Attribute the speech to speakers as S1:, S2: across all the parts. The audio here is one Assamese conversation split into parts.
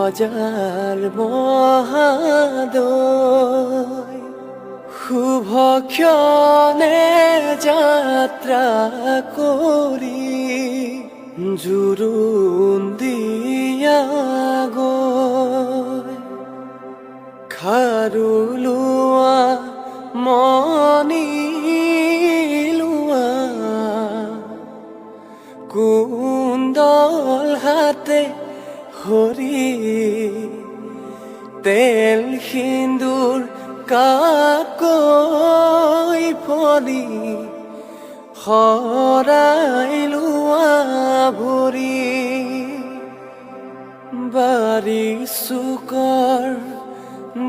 S1: বজাৰ মহাদয় শুভ ক্ষণে যাত্ৰা কৰি জোৰোণ দিয়া গৈ খাৰু লোৱা মণি লোৱা কুণ্ডল হাতে হৰি তেল সিন্দুৰ কাকৈ ফলি শৰাই লোৱা ভৰি বাৰী চুকৰ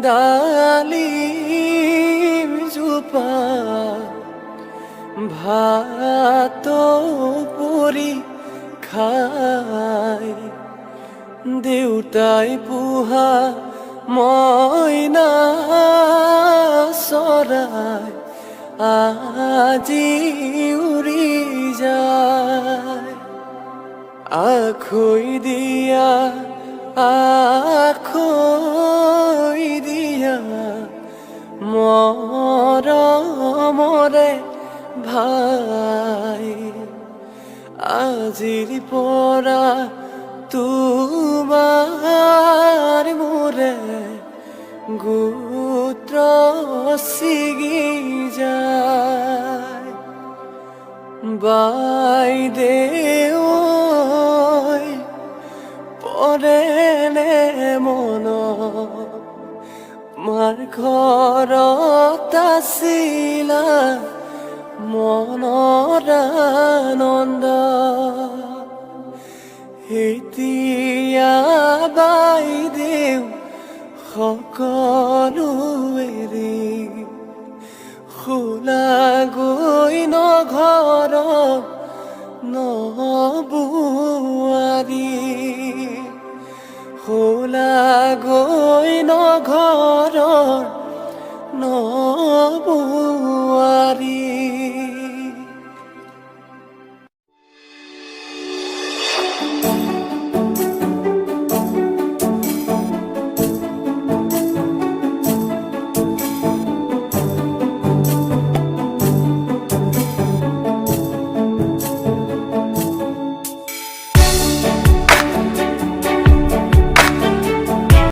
S1: ডালিম জোপা ভাত পুৰি খাই দেউতাই পোহা মইনা চৰাই আজি উৰি যায় আখৈ দিয়া মৰমৰে ভাই আজিৰ পৰা তোমাৰ মোৰে গোত্ৰ ছিগি যায় বাইদেউ পৰেনে মন মাৰ ঘৰত আছিলা মনৰ আনন্দ এতিয়া বাইদেউ সকলো এৰি শোলাগৈ নঘৰ নবোৱাৰী শোলাগৈ নঘৰ